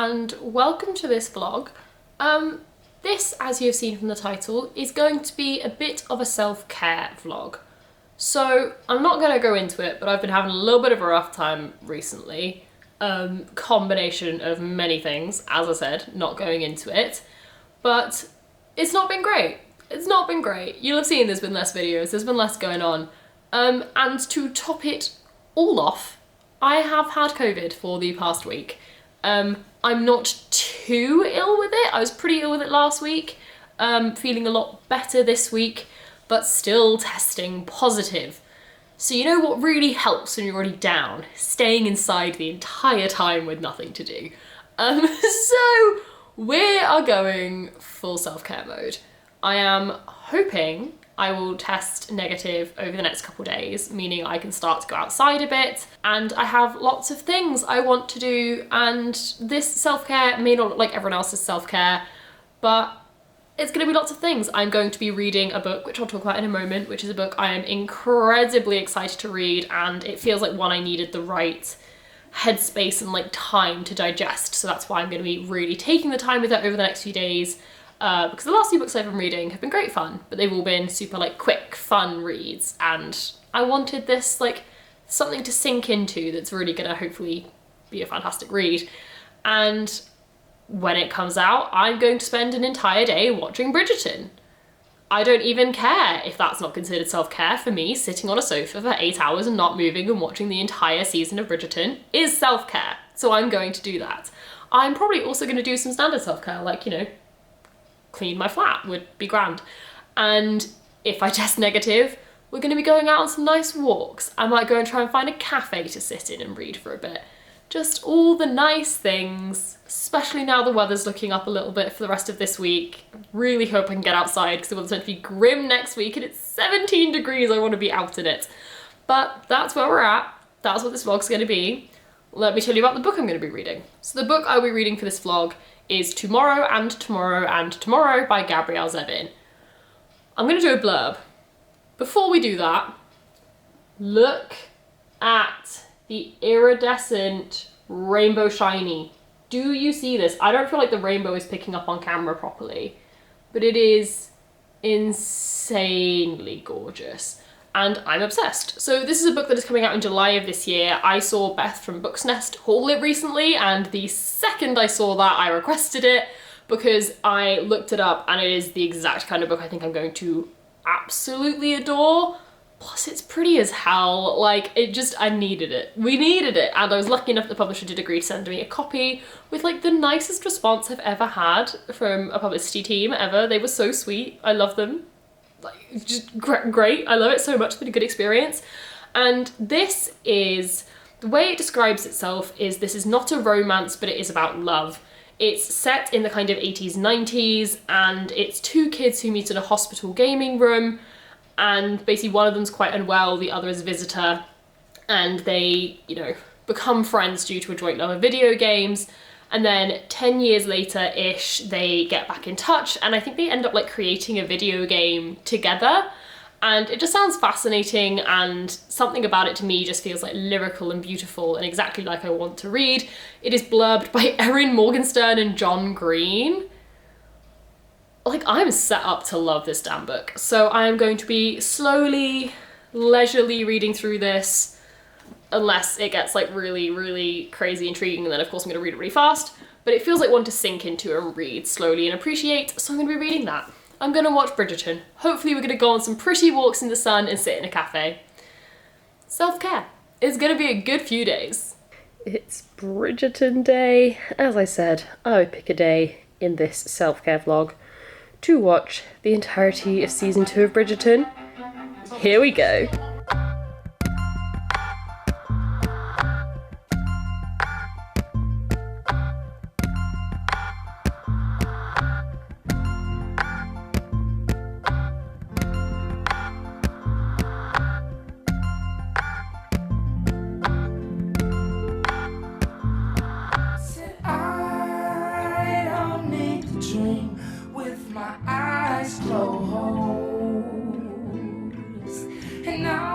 and welcome to this vlog. This, as you have seen from the title, is going to be a bit of a self-care vlog. So I'm not going to go into it, but I've been having a little bit of a rough time recently. Combination of many things, as I said, not going into it, but it's not been great. It's not been great. You'll have seen there's been less videos, there's been less going on. And to top it all off, I have had COVID for the past week. I'm not too ill with it. I was pretty ill with it last week, feeling a lot better this week, but still testing positive. So you know what really helps when you're already down? Staying inside the entire time with nothing to do. So we are going full self-care mode. I am hoping I will test negative over the next couple of days, meaning I can start to go outside a bit, and I have lots of things I want to do, and this self-care may not look like everyone else's self-care, but it's going to be lots of things. I'm going to be reading a book, which I'll talk about in a moment, which is a book I am incredibly excited to read, and it feels like one I needed the right headspace and like time to digest, so that's why I'm going to be really taking the time with it over the next few days. Because the last few books I've been reading have been great fun, but they've all been super like quick, fun reads, and I wanted this like something to sink into that's really gonna hopefully be a fantastic read. And when it comes out, I'm going to spend an entire day watching Bridgerton. I don't even care if that's not considered self-care. For me, sitting on a sofa for 8 hours and not moving and watching the entire season of Bridgerton is self-care, so I'm going to do that. I'm probably also going to do some standard self-care, like, you know, clean my flat would be grand. And if I test negative, we're going to be going out on some nice walks. I might go and try and find a cafe to sit in and read for a bit. Just all the nice things, especially now the weather's looking up a little bit for the rest of this week. I really hope I can get outside because the weather's meant to be grim next week and it's 17 degrees. I want to be out in it. But that's where we're at. That's what this vlog's going to be. Let me tell you about the book I'm going to be reading. So the book I'll be reading for this vlog is Tomorrow and Tomorrow and Tomorrow by Gabrielle Zevin. I'm going to do a blurb. Before we do that, look at the iridescent rainbow shiny. Do you see this? I don't feel like the rainbow is picking up on camera properly, but it is insanely gorgeous. And I'm obsessed. So this is a book that is coming out in July of this year. I saw Beth from Books Nest haul it recently, and the second I saw that, I requested it because I looked it up and it is the exact kind of book I think I'm going to absolutely adore. Plus it's pretty as hell. Like, I needed it. We needed it. And I was lucky enough the publisher did agree to send me a copy with like the nicest response I've ever had from a publicity team ever. They were so sweet. I love them. Like, just great. I love it so much. It's been a good experience. And this is, the way it describes itself is this is not a romance, but it is about love. It's set in the kind of 80s, 90s, and it's two kids who meet in a hospital gaming room, and basically one of them's quite unwell, the other is a visitor, and they, you know, become friends due to a joint love of video games. And then 10 years later-ish, they get back in touch, and I think they end up like creating a video game together. And it just sounds fascinating, and something about it to me just feels like lyrical and beautiful and exactly like I want to read. It is blurbed by Erin Morgenstern and John Green. Like, I'm set up to love this damn book. So I am going to be slowly, leisurely reading through this, unless it gets like really, really crazy intriguing, and then of course I'm going to read it really fast. But it feels like one to sink into and read slowly and appreciate, so I'm going to be reading that. I'm going to watch Bridgerton. Hopefully we're going to go on some pretty walks in the sun and sit in a cafe. Self-care. It's going to be a good few days. It's Bridgerton day. As I said, I would pick a day in this self-care vlog to watch the entirety of season 2 of Bridgerton. Here we go. With my eyes closed, and now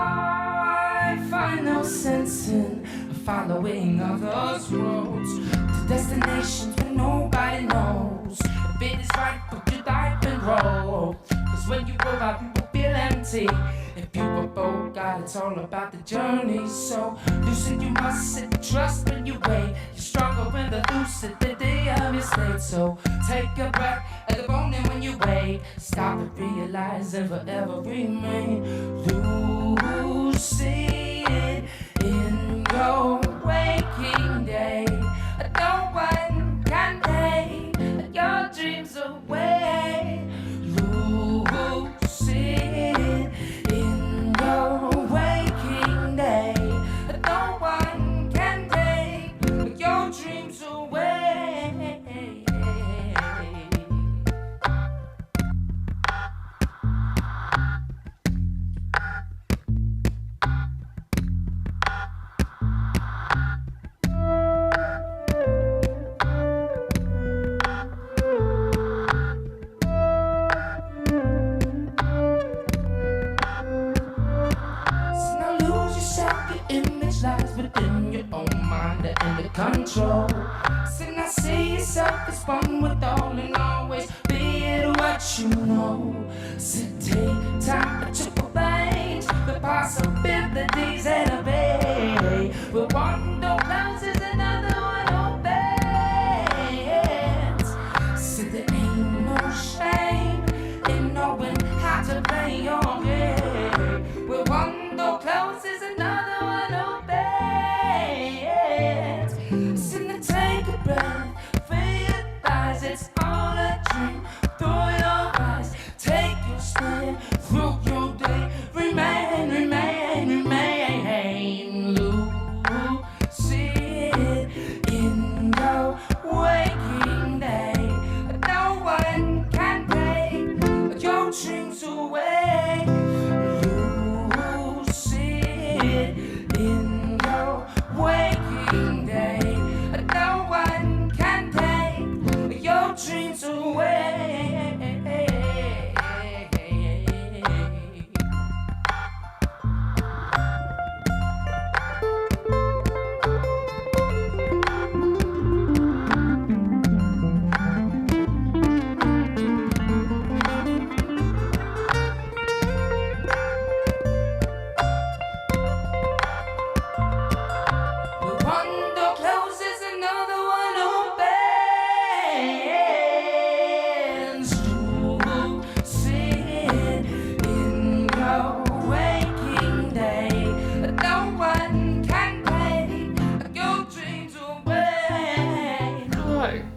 I find no sense in following others' roads to destinations where nobody knows if it is right, put your life and roll. Cause when you go out, people feel empty. If you were bold, God, it's all about the journey. So lucid, you must sit and trust when you wait. You're stronger when the lucidity of your state. So take a breath at the moment when you wait. Stop and realize and forever remain lucid in your waking day. No one can take your dreams away. Lucid in your waking day. No one can take your dreams away. Lies within your own mind and under control. So now see yourself as one with all and always be it what you know. So take time to arrange the possibilities and obey. Where one door closes, another one opens. So there ain't no shame in knowing how to play your game. Where one door closes, another one opens. Take a breath, realize it's all a dream. Through your eyes, take your stand through your day. Remain, remain, remain. Lucid in your waking day. No one can take your dreams away. Lucid in your waking day. No one can take your dreams away.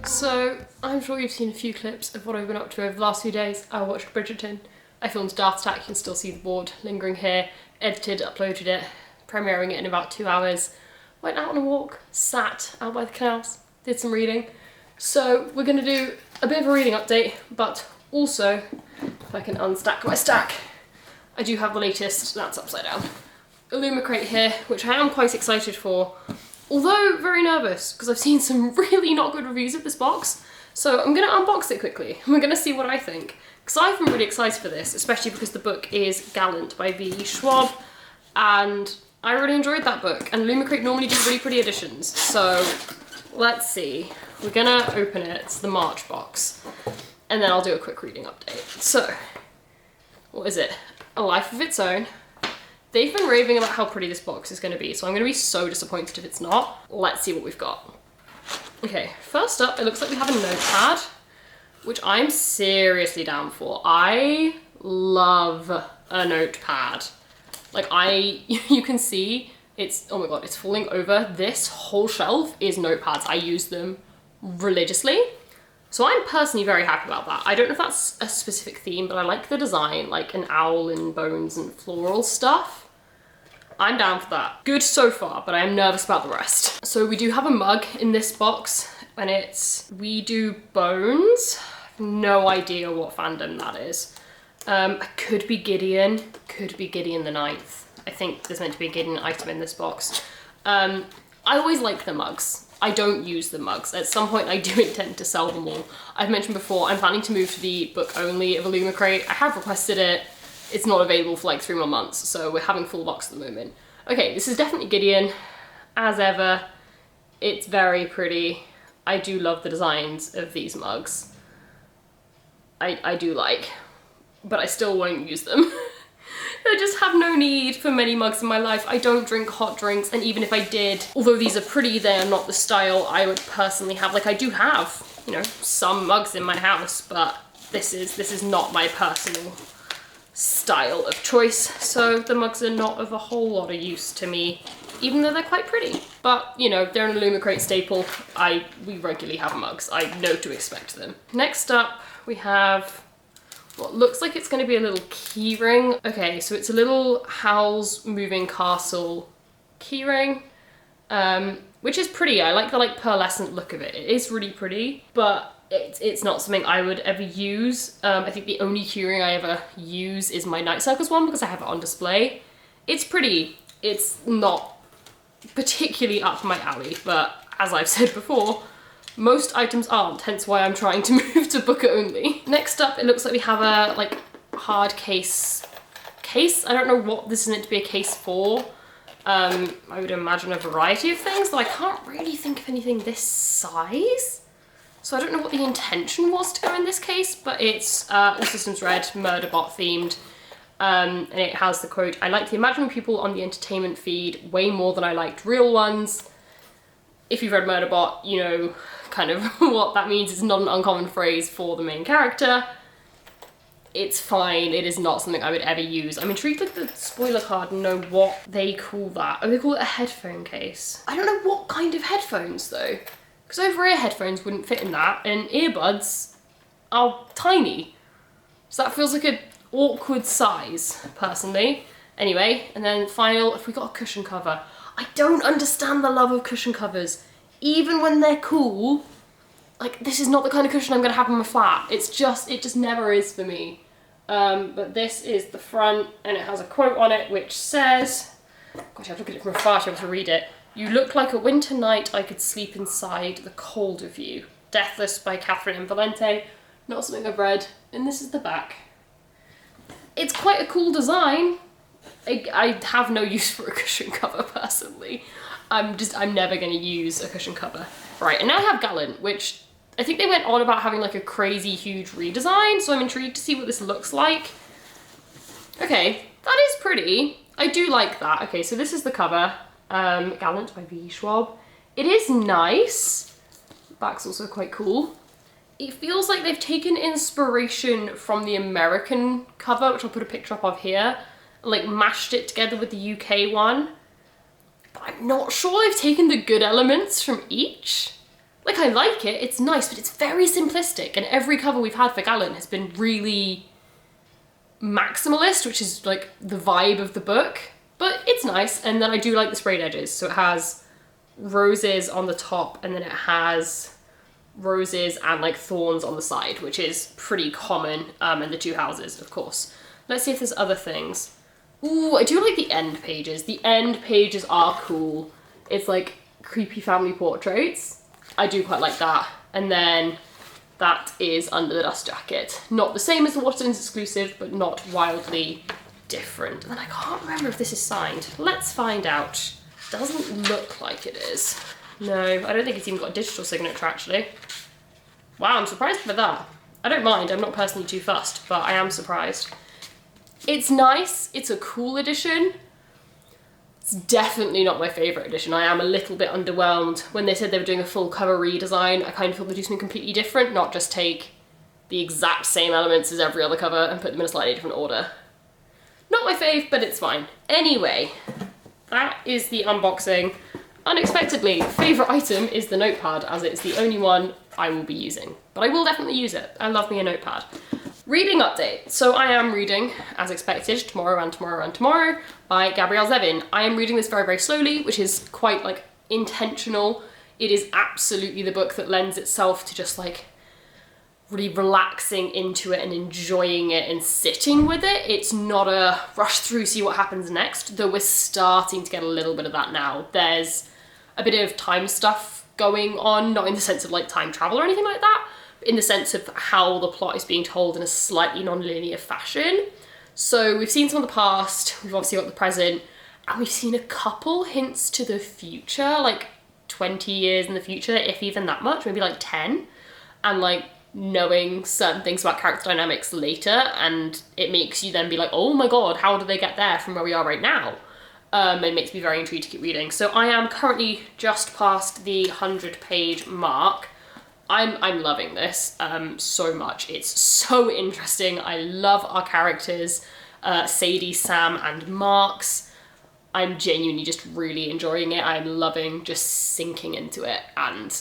So, I'm sure you've seen a few clips of what I've been up to over the last few days. I watched Bridgerton. I filmed Daft Attack, you can still see the board lingering here. Edited, uploaded it, premiering it in about 2 hours. Went out on a walk, sat out by the canals, did some reading. So we're going to do a bit of a reading update, but also, if I can unstack my stack, I do have the latest, that's upside down, Illumicrate here, which I am quite excited for. Although very nervous, because I've seen some really not good reviews of this box. So I'm going to unbox it quickly, and we're going to see what I think. Because I've been really excited for this, especially because the book is Gallant by V. Schwab, and I really enjoyed that book, and Illumicrate normally do really pretty editions. So let's see. We're going to open it, it's the March box, and then I'll do a quick reading update. So, what is it? A Life of Its Own. They've been raving about how pretty this box is going to be, so I'm going to be so disappointed if it's not. Let's see what we've got. Okay, first up, it looks like we have a notepad, which I'm seriously down for. I love a notepad. Like you can see it's, oh my god, it's falling over. This whole shelf is notepads. I use them religiously. So I'm personally very happy about that. I don't know if that's a specific theme, but I like the design, like an owl and bones and floral stuff. I'm down for that. Good so far, but I am nervous about the rest. So we do have a mug in this box, and it's We Do Bones. I have no idea what fandom that is. Could be Gideon the Ninth. I think there's meant to be a Gideon item in this box. I always like the mugs. I don't use the mugs. At some point I do intend to sell them all. I've mentioned before, I'm planning to move to the book only of Illumicrate. I have requested it. It's not available for like 3 more months, so we're having full box at the moment. Okay, this is definitely Gideon. As ever, it's very pretty. I do love the designs of these mugs. I do like, but I still won't use them. I just have no need for many mugs in my life. I don't drink hot drinks, and even if I did, although these are pretty, they are not the style I would personally have. Like, I do have, you know, some mugs in my house, but this is not my personal style of choice, so the mugs are not of a whole lot of use to me, even though they're quite pretty. But, you know, they're an Illumicrate staple. We regularly have mugs. I know to expect them. Next up, we have what looks like it's going to be a little keyring. Okay, so it's a little Howl's Moving Castle keyring, which is pretty. I like the pearlescent look of it. It is really pretty, but it's not something I would ever use. I think the only keyring I ever use is my Night Circus one because I have it on display. It's pretty. It's not particularly up my alley, but as I've said before, most items aren't, hence why I'm trying to move to Booker only. Next up, it looks like we have a hard case. I don't know what this is meant to be a case for. I would imagine a variety of things, though I can't really think of anything this size. So I don't know what the intention was to go in this case, but it's All Systems Red, Murderbot themed. And it has the quote, "I like the imaginary people on the entertainment feed way more than I liked real ones." If you've read Murderbot, you know kind of what that means. It's not an uncommon phrase for the main character. It's fine. It is not something I would ever use. I'm intrigued with the spoiler card and know what they call that. Oh, they call it a headphone case. I don't know what kind of headphones though, because over-ear headphones wouldn't fit in that, and earbuds are tiny. So that feels like an awkward size, personally. Anyway, and then final, if we got a cushion cover. I don't understand the love of cushion covers. Even when they're cool, like, this is not the kind of cushion I'm gonna have in my flat. It just never is for me. But this is the front, and it has a quote on it which says, gosh, I have to look at it from afar to be able to read it. "You look like a winter night I could sleep inside the cold of you. Deathless" by Catherine M. Valente. Not something I've read. And this is the back. It's quite a cool design. I have no use for a cushion cover personally. I'm never gonna use a cushion cover. Right, and now I have Gallant, which I think they went on about having like a crazy huge redesign, so I'm intrigued to see what this looks like. Okay, that is pretty. I do like that. Okay, so this is the cover. Gallant by V. Schwab. It is nice. The back's also quite cool. It feels like they've taken inspiration from the American cover, which I'll put a picture up of here, and like mashed it together with the UK one. But I'm not sure they've taken the good elements from each. Like, I like it, it's nice, but it's very simplistic, and every cover we've had for Gallant has been really maximalist, which is like the vibe of the book. But it's nice, and then I do like the sprayed edges. So it has roses on the top, and then it has roses and like thorns on the side, which is pretty common in the two houses, of course. Let's see if there's other things. Ooh, I do like the end pages. The end pages are cool. It's like creepy family portraits. I do quite like that. And then that is Under the Dust Jacket. Not the same as the Waterstones exclusive, but not wildly different. And then I can't remember if this is signed. Let's find out. Doesn't look like it is. No, I don't think it's even got a digital signature actually. Wow, I'm surprised by that. I don't mind, I'm not personally too fussed, but I am surprised. It's nice, it's a cool edition. It's definitely not my favourite edition. I am a little bit underwhelmed. When they said they were doing a full cover redesign, I kind of thought they'd do something completely different, not just take the exact same elements as every other cover and put them in a slightly different order. Not my fave, but it's fine. Anyway, that is the unboxing. Unexpectedly, favourite item is the notepad, as it's the only one I will be using. But I will definitely use it. I love me a notepad. Reading update. So I am reading, as expected, Tomorrow and Tomorrow and Tomorrow by Gabrielle Zevin. I am reading this very, very slowly, which is quite like intentional. It is absolutely the book that lends itself to just like really relaxing into it and enjoying it and sitting with it. It's not a rush through, see what happens next, though we're starting to get a little bit of that now. There's a bit of time stuff going on, not in the sense of like time travel or anything like that, in the sense of how the plot is being told in a slightly non-linear fashion. So we've seen some of the past, we've obviously got the present, And we've seen a couple hints to the future, like 20 years in the future, if even that much, maybe like 10. And like knowing certain things about character dynamics later, and it makes you then be like, oh my god, how do they get there from where we are right now? It makes me very intrigued to keep reading. So I am currently just past the 100-page mark. I'm loving this so much. It's so interesting. I love our characters, Sadie, Sam, and Marks. I'm genuinely just really enjoying it. I'm loving just sinking into it and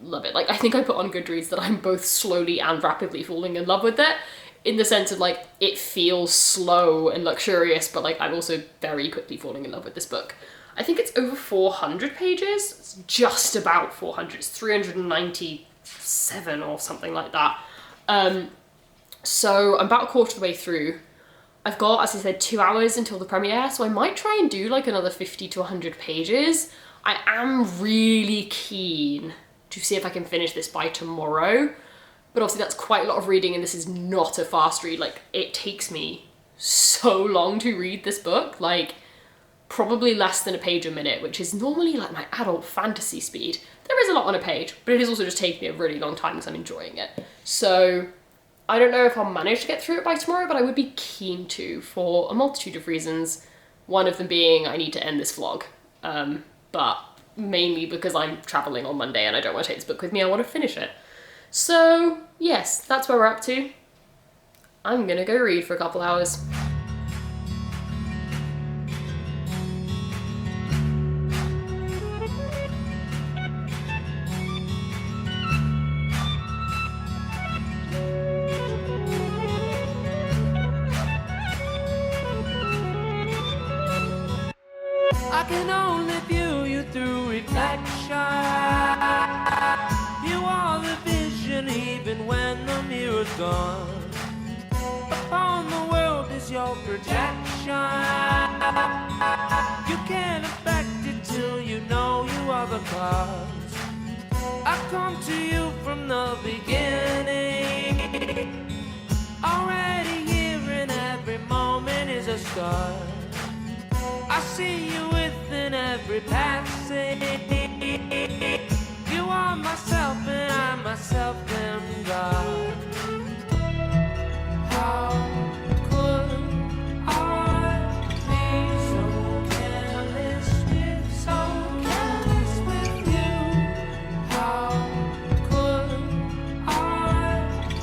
love it. Like, I think I put on Goodreads that I'm both slowly and rapidly falling in love with it, in the sense of like, it feels slow and luxurious, but like I'm also very quickly falling in love with this book. I think it's over 400 pages. It's just about 400. It's 397 or something like that. So I'm about a quarter of the way through. I've got, as I said, 2 hours until the premiere, so I might try and do like another 50 to 100 pages. I am really keen to see if I can finish this by tomorrow, but obviously that's quite a lot of reading, and this is not a fast read. Like, it takes me so long to read this book, like probably less than a page a minute, which is normally like my adult fantasy speed. There is a lot on a page, but it is also just taking me a really long time because I'm enjoying it. So I don't know if I'll manage to get through it by tomorrow, but I would be keen to, for a multitude of reasons. One of them being I need to end this vlog, but mainly because I'm traveling on Monday and I don't want to take this book with me, I want to finish it. So yes, that's where we're up to. I'm gonna go read for a couple hours. I can only view you through reflection. You are the vision even when the mirror's gone. Upon the world is your projection. You can't affect it till you know you are the cause. I come to you from the beginning. Already here in every moment is a start. I see you within every passing. You are myself and I myself am God. How could I be so careless with you? How could I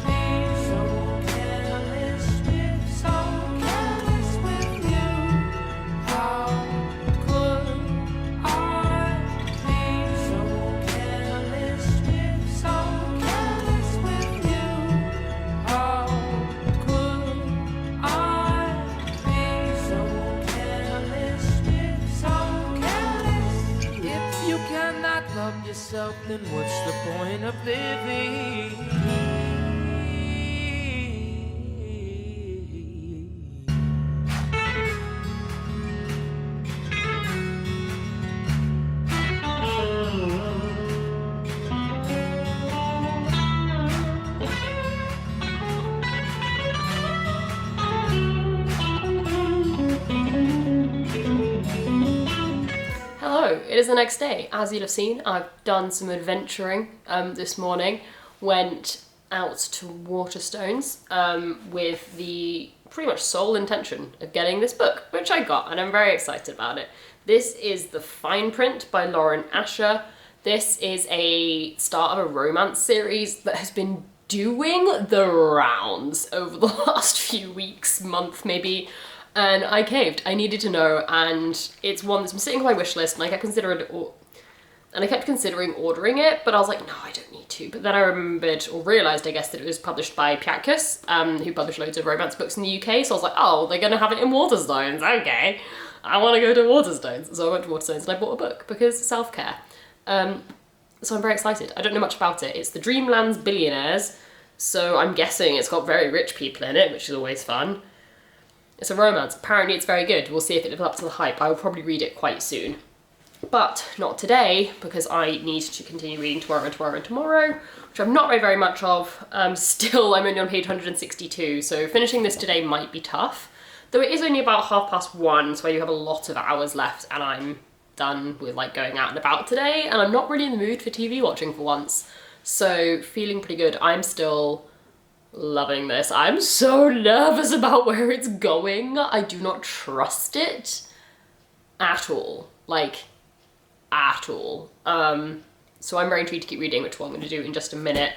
be so careless with you? How could I be so careless with you? How could I be so careless? If you cannot love yourself, then what's the point of living? Hello, it is the next day. As you'll have seen, I've done some adventuring this morning. Went out to Waterstones with the pretty much sole intention of getting this book, which I got, and I'm very excited about it. This is The Fine Print by Lauren Asher. This is a start of a romance series that has been doing the rounds over the last few weeks, month maybe, and I caved. I needed to know, and it's one that's been sitting on my wish list, and I kept considering ordering it, but I was like, no, I don't need to. But then I remembered, or realised, I guess, that it was published by Piatkus, who publish loads of romance books in the UK, so I was like, oh, they're gonna have it in Waterstones, okay. I want to go to Waterstones. So I went to Waterstones and I bought a book, because self-care. So I'm very excited. I don't know much about it. It's the Dreamlands Billionaires, so I'm guessing it's got very rich people in it, which is always fun. It's a romance. Apparently it's very good. We'll see if it lives up to the hype. I will probably read it quite soon. But not today, because I need to continue reading tomorrow, which I've not read very much of. Still, I'm only on page 162, so finishing this today might be tough. Though it is only about 1:30, so I do have a lot of hours left, and I'm done with like going out and about today, and I'm not really in the mood for TV watching for once. So feeling pretty good. I'm still loving this. I'm so nervous about where it's going. I do not trust it at all. Like, at all. So I'm very intrigued to keep reading, which is what I'm going to do in just a minute.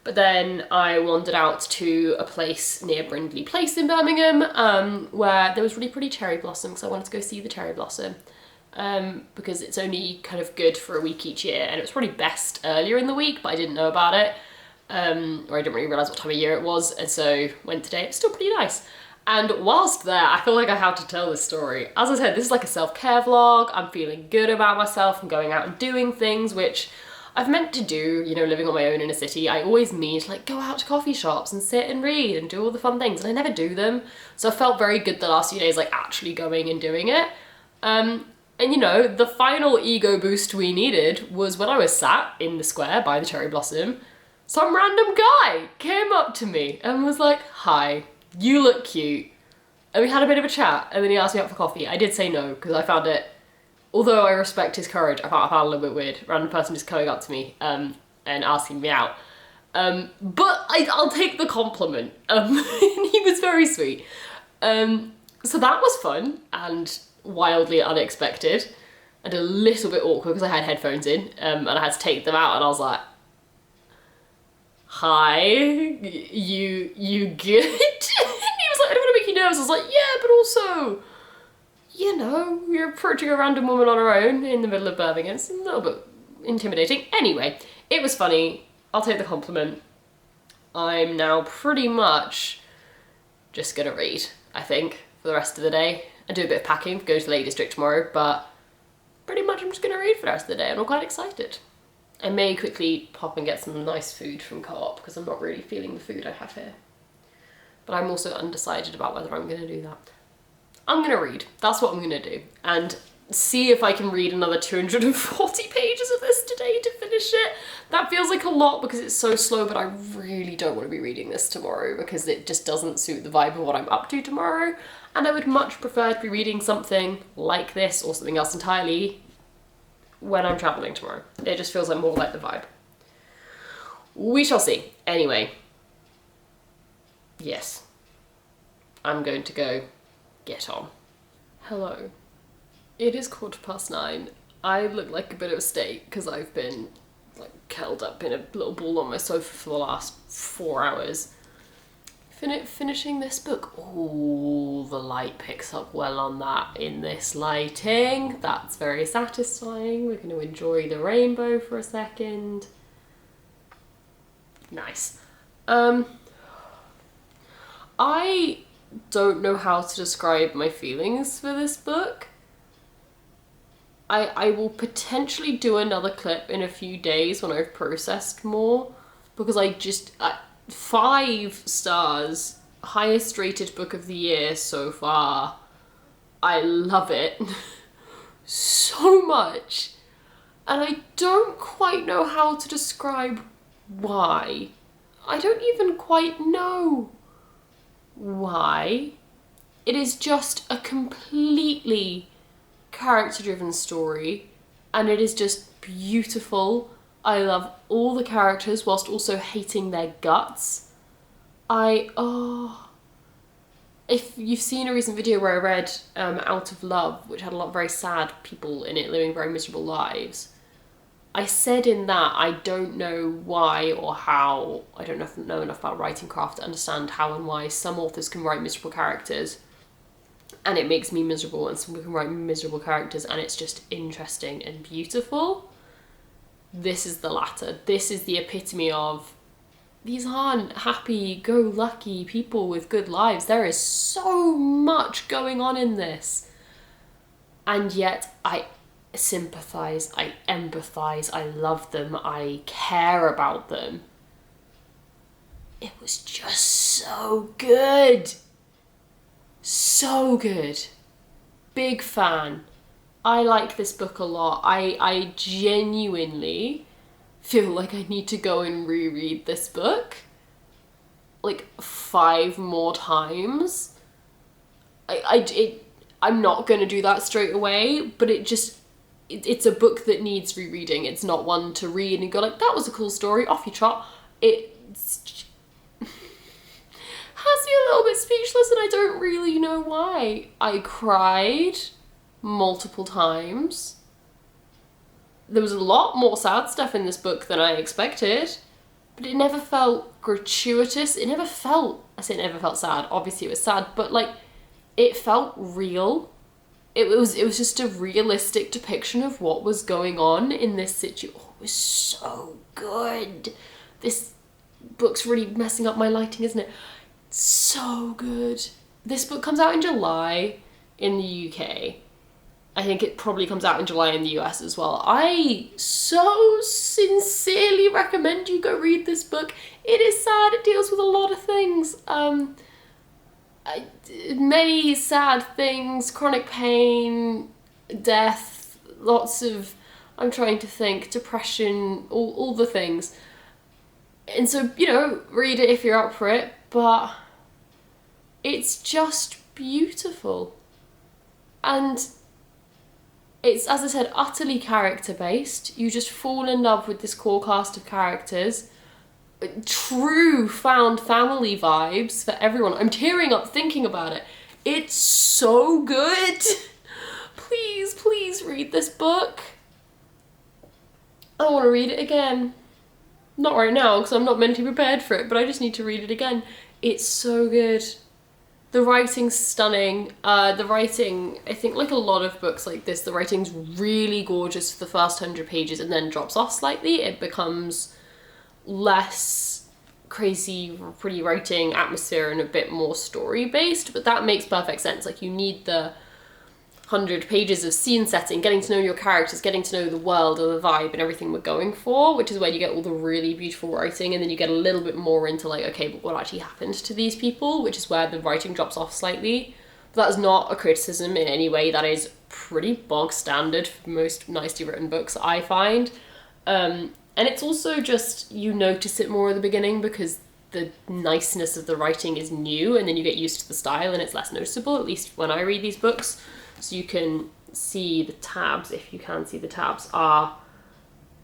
But then I wandered out to a place near Brindley Place in Birmingham, where there was really pretty cherry blossom, because I wanted to go see the cherry blossom. Because it's only kind of good for a week each year, and it was probably best earlier in the week, but I didn't know about it. Or I didn't really realise what time of year it was, and so went today. It's still pretty nice. And whilst there, I feel like I have to tell this story. As I said, this is like a self-care vlog. I'm feeling good about myself and going out and doing things, which I've meant to do, you know, living on my own in a city. I always mean to like go out to coffee shops and sit and read and do all the fun things, and I never do them. So I felt very good the last few days, like actually going and doing it. And you know, the final ego boost we needed was when I was sat in the square by the cherry blossom, some random guy came up to me and was like, "Hi, you look cute." And we had a bit of a chat, and then he asked me out for coffee. I did say no, because I found it, although I respect his courage, I found it a little bit weird. Random person just coming up to me and asking me out. But I'll take the compliment. He was very sweet. So that was fun and wildly unexpected and a little bit awkward because I had headphones in, and I had to take them out, and I was like, "Hi, you good?" And he was like, "I don't want to make you nervous." I was like, "Yeah, but also, you know, you're approaching a random woman on her own in the middle of Birmingham. It's a little bit intimidating." Anyway, it was funny. I'll take the compliment. I'm now pretty much just gonna read, I think, for the rest of the day. And do a bit of packing, go to the Lake District tomorrow, but pretty much I'm just gonna read for the rest of the day, and I'm quite excited. I may quickly pop and get some nice food from Co-op, because I'm not really feeling the food I have here. But I'm also undecided about whether I'm gonna do that. I'm gonna read, that's what I'm gonna do, and see if I can read another 240 pages of this today to finish it. That feels like a lot because it's so slow, but I really don't want to be reading this tomorrow because it just doesn't suit the vibe of what I'm up to tomorrow, and I would much prefer to be reading something like this or something else entirely when I'm travelling tomorrow. It just feels like more like the vibe. We shall see. Anyway, yes, I'm going to go get on. Hello. It is 9:15. I look like a bit of a state because I've been like curled up in a little ball on my sofa for the last 4 hours. Finishing this book. Oh, the light picks up well on that in this lighting. That's very satisfying. We're going to enjoy the rainbow for a second. Nice. I don't know how to describe my feelings for this book. I will potentially do another clip in a few days when I've processed more, because 5 stars, highest rated book of the year so far. I love it so much, and I don't quite know how to describe why. I don't even quite know why. It is just a completely character-driven story, and it is just beautiful. I love all the characters whilst also hating their guts. If you've seen a recent video where I read Out of Love, which had a lot of very sad people in it living very miserable lives, I said in that I don't know why or how, I don't know enough about writing craft to understand how and why some authors can write miserable characters and it makes me miserable, and some can write miserable characters and it's just interesting and beautiful. This is the latter. This is the epitome of, these aren't happy-go-lucky people with good lives. There is so much going on in this. And yet I sympathise, I empathise, I love them, I care about them. It was just so good. So good. Big fan. I like this book a lot. I genuinely feel like I need to go and reread this book like 5 more times. I'm not going to do that straight away, but it's a book that needs rereading. It's not one to read and go like, that was a cool story, off you trot. It's has me a little bit speechless, and I don't really know why. I cried multiple times. There was a lot more sad stuff in this book than I expected, but it never felt gratuitous. It never felt sad. Obviously it was sad, but like, it felt real. It was just a realistic depiction of what was going on in this situation. Oh, it was so good. This book's really messing up my lighting, isn't it? So good. This book comes out in July in the UK. I think it probably comes out in July in the US as well. I so sincerely recommend you go read this book. It is sad. It deals with a lot of things. Many sad things, chronic pain, death, lots of, I'm trying to think, depression, all the things. And so, you know, read it if you're up for it, but it's just beautiful. And it's, as I said, utterly character-based. You just fall in love with this core cast of characters. True found family vibes for everyone. I'm tearing up thinking about it. It's so good. Please, please read this book. I want to read it again. Not right now, because I'm not mentally prepared for it, but I just need to read it again. It's so good. The writing's stunning. The writing, I think like a lot of books like this, the writing's really gorgeous for the first 100 pages and then drops off slightly. It becomes less crazy, pretty writing, atmosphere, and a bit more story-based, but that makes perfect sense. Like, you need the 100 pages of scene setting, getting to know your characters, getting to know the world or the vibe and everything we're going for, which is where you get all the really beautiful writing, and then you get a little bit more into like, okay, but what actually happened to these people, which is where the writing drops off slightly. But that is not a criticism in any way. That is pretty bog standard for most nicely written books, I find. And it's also just, you notice it more at the beginning because the niceness of the writing is new, and then you get used to the style and it's less noticeable, at least when I read these books. So you can see the tabs, if you can see the tabs, are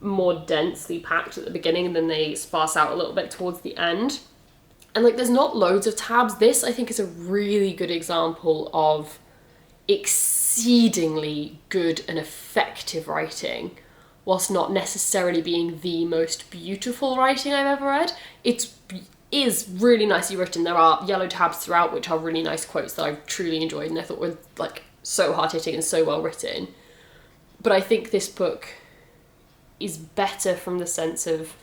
more densely packed at the beginning and then they sparse out a little bit towards the end. And like, there's not loads of tabs. This, I think, is a really good example of exceedingly good and effective writing, whilst not necessarily being the most beautiful writing I've ever read. It is really nicely written. There are yellow tabs throughout, which are really nice quotes that I've truly enjoyed and I thought were like so hard-hitting and so well written. But I think this book is better from the sense of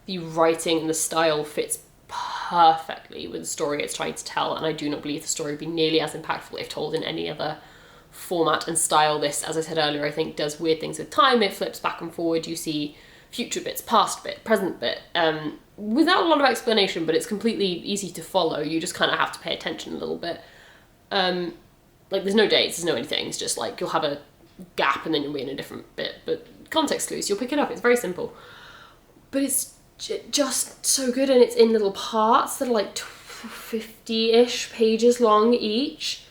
the writing and the style fits perfectly with the story it's trying to tell, and I do not believe the story would be nearly as impactful if told in any other format and style. This, as I said earlier, I think does weird things with time. It flips back and forward. You see future bits, past bit, present bit, without a lot of explanation, but it's completely easy to follow. You just kind of have to pay attention a little bit. Like, there's no dates, there's no anything. It's just like, you'll have a gap and then you'll be in a different bit, but context clues, you'll pick it up. It's very simple. But it's just so good, and it's in little parts that are like 50-ish pages long each.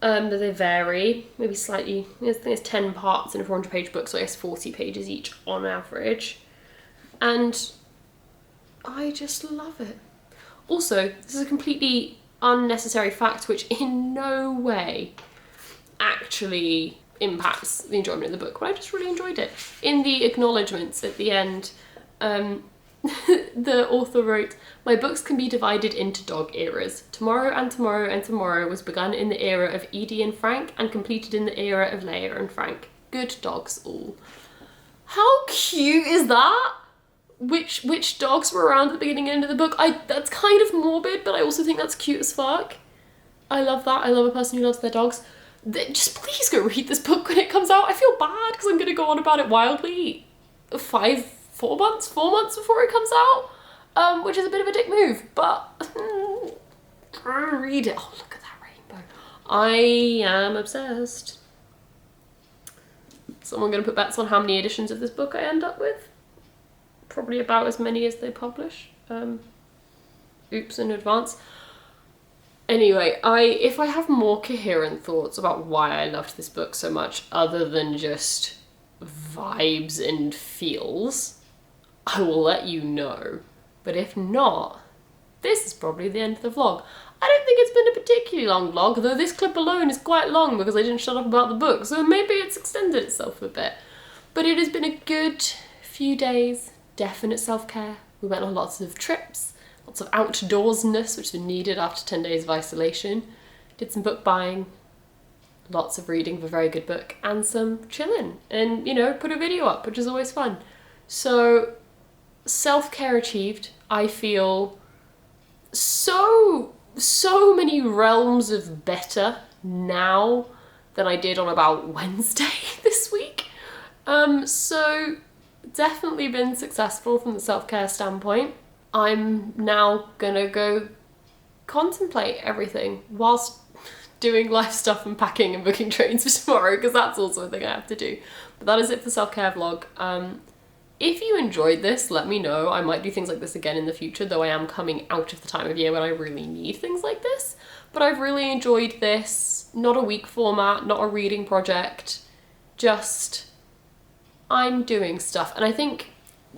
But they vary, maybe slightly. I think it's 10 parts in a 400-page book, so I guess 40 pages each on average. And I just love it. Also, this is a completely unnecessary fact which in no way actually impacts the enjoyment of the book, but I just really enjoyed it. In the acknowledgements at the end, the author wrote, "My books can be divided into dog eras. Tomorrow and Tomorrow and Tomorrow was begun in the era of Edie and Frank and completed in the era of Leia and Frank. Good dogs all." How cute is that? Which dogs were around at the beginning and end of the book? That's kind of morbid, but I also think that's cute as fuck. I love that. I love a person who loves their dogs. Just please go read this book when it comes out. I feel bad because I'm going to go on about it wildly 4 months before it comes out, which is a bit of a dick move, but read it. Oh, look at that rainbow. I am obsessed. Someone going to put bets on how many editions of this book I end up with? Probably about as many as they publish. Oops in advance. Anyway, if I have more coherent thoughts about why I loved this book so much, other than just vibes and feels, I will let you know. But if not, this is probably the end of the vlog. I don't think it's been a particularly long vlog, though this clip alone is quite long because I didn't shut up about the book, so maybe it's extended itself a bit. But it has been a good few days, definite self-care. We went on lots of trips, lots of outdoorsness, which was needed after 10 days of isolation. Did some book buying, lots of reading of a very good book, and some chilling. And, you know, put a video up, which is always fun. So, self-care achieved. I feel so many realms of better now than I did on about Wednesday this week. So definitely been successful from the self-care standpoint. I'm now gonna go contemplate everything whilst doing life stuff and packing and booking trains for tomorrow, because that's also a thing I have to do. But that is it for the self-care vlog. If you enjoyed this, let me know. I might do things like this again in the future, though I am coming out of the time of year when I really need things like this. But I've really enjoyed this. Not a week format, not a reading project, just I'm doing stuff. And I think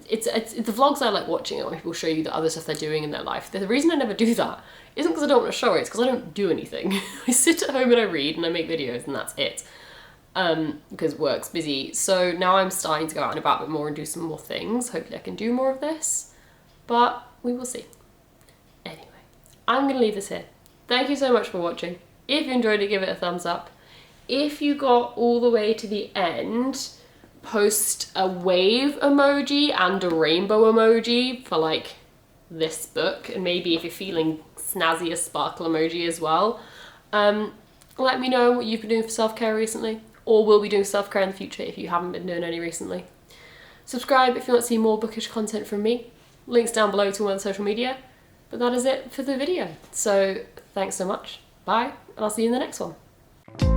it's the vlogs I like watching when people show you the other stuff they're doing in their life. The reason I never do that isn't because I don't want to show it, it's because I don't do anything. I sit at home and I read and I make videos and that's it. Because work's busy. So now I'm starting to go out and about a bit more and do some more things. Hopefully I can do more of this, but we will see. Anyway, I'm going to leave this here. Thank you so much for watching. If you enjoyed it, give it a thumbs up. If you got all the way to the end, post a wave emoji and a rainbow emoji for like this book, and maybe if you're feeling snazzy, a sparkle emoji as well. Let me know what you've been doing for self-care recently, or will be doing self-care in the future if you haven't been doing any recently. Subscribe if you want to see more bookish content from me. Links down below to all my social media. But that is it for the video. So thanks so much. Bye, and I'll see you in the next one.